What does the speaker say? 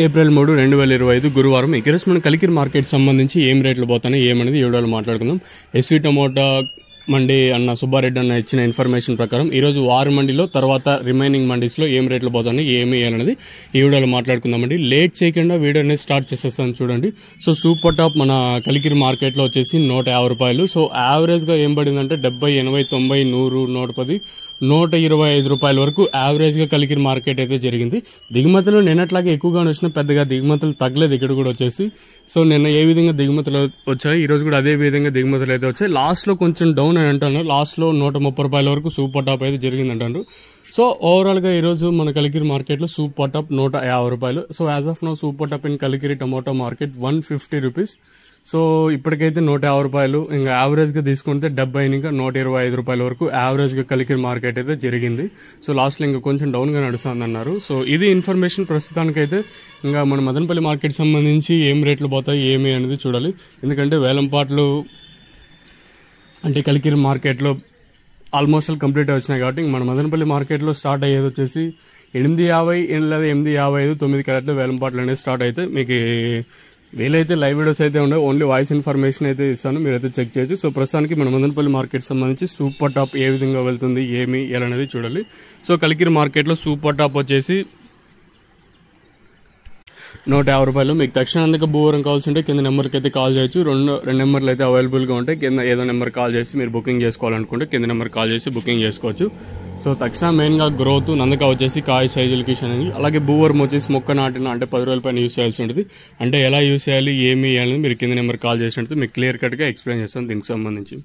April 3, 2025 గురువారం ఈరోజు మనం కలికిరి మార్కెట్ సంబంధించి ఏం రేట్లు పోతాయి ఏమనేది ఈ వీడియోలో మాట్లాడుకుందాం. ఎస్వి టమోటా మండి అన్న సుబ్బారెడ్డి అన్న ఇచ్చిన ఇన్ఫర్మేషన్ ప్రకారం ఈరోజు వారి మండిలో తర్వాత రిమైనింగ్ మండీస్లో ఏం రేట్లు పోతాయి ఏమి అనేది ఈ వీడియోలో మాట్లాడుకుందామండి. లేట్ చేయకుండా వీడియో అనేది స్టార్ట్ చేసేస్తాను చూడండి. సో సూపర్ టాప్ మన కలికిరి మార్కెట్లో వచ్చేసి 150 రూపాయలు. సో యావరేజ్గా ఏం పడిందంటే 70, 80, 90, 100, 110, 125 రూపాయల వరకు యావరేజ్గా కలికిరి మార్కెట్ అయితే జరిగింది. దిగుమతులు నిన్నట్లాగే ఎక్కువగా వచ్చిన పెద్దగా దిగుమతులు తగ్గలేదు ఇక్కడ కూడా వచ్చేసి. సో నిన్న ఏ విధంగా దిగుమతులు వచ్చాయి ఈరోజు కూడా అదే విధంగా దిగుమతులు అయితే వచ్చాయి. లాస్ట్లో కొంచెం డౌన్ అని అంటాను. లాస్ట్లో 130 రూపాయల వరకు సూపర్ టాప్ అయితే జరిగింది అంటారు. సో ఓవరాల్గా ఈరోజు మన కలికిరి మార్కెట్లో సూపర్ టాప్ 150 రూపాయలు. So as of now super top in Kalikiri tomato market 150 rupees. So ఇప్పటికైతే 150 రూపాయలు, ఇంకా యావరేజ్గా తీసుకుంటే 70 ఇంకా 125 రూపాయల వరకు యావరేజ్గా కలికిరి మార్కెట్ అయితే జరిగింది. సో లాస్ట్లో ఇంకా కొంచెం డౌన్గా నడుస్తుంది అన్నారు. సో ఇది ఇన్ఫర్మేషన్ ప్రస్తుతానికైతే. ఇంకా మన మదనపల్లి మార్కెట్ సంబంధించి ఏం రేట్లు పోతాయి ఏమి అనేది చూడాలి. ఎందుకంటే వేలంపాట్లు అంటే కలికిరి మార్కెట్లో ఆల్మోస్ట్ కంప్లీట్ వచ్చినాయి కాబట్టి మన మదనపల్లి మార్కెట్లో స్టార్ట్ అయ్యేది వచ్చేసి 850 లేదా 855, 9 క్యారెట్లు వేలంపాట్లు అనేది స్టార్ట్ అయితే మీకు వీలైతే లైవ్ వీడియోస్ అయితే ఉండవు, ఓన్లీ వాయిస్ ఇన్ఫర్మేషన్ అయితే ఇస్తాను, మీరైతే చెక్ చేయొచ్చు. సో ప్రస్తుతానికి మన మదనపల్లి మార్కెట్ సంబంధించి సూపర్ టాప్ ఏ విధంగా వెళ్తుంది ఏమి ఎలా అనేది చూడాలి. సో కలికిరి మార్కెట్లో సూపర్ టాప్ వచ్చేసి 150 రూపాయలు. మీకు తక్షణానికి భూవరం కావాల్సి ఉంటే కింద నెంబర్కి అయితే కాల్ చేయొచ్చు. రెండు నెంబర్లు అయితే అవైలబుల్గా ఉంటాయి. కింద ఏదో నెంబర్ కాల్ చేసి మీరు బుకింగ్ చేసుకోవాలనుకుంటే కింద నెంబర్ కాల్ చేసి బుకింగ్ చేసుకోవచ్చు. సో తక్షణ మెయిన్గా గ్రోత్ నందక వచ్చేసి కాయ సైజులకి అనేది, అలాగే భూవరం వచ్చేసి మొక్క నాటిన అంటే 10 రోజుల పైన యూస్ చేయాల్సి ఉంటుంది. అంటే ఎలా యూస్ చేయాలి ఏమి అనేది మీరు కింద నెంబర్ కాల్ చేసినట్టు మీకు క్లియర్ కట్గా ఎక్స్ప్లెయిన్ చేస్తాను దీనికి సంబంధించి.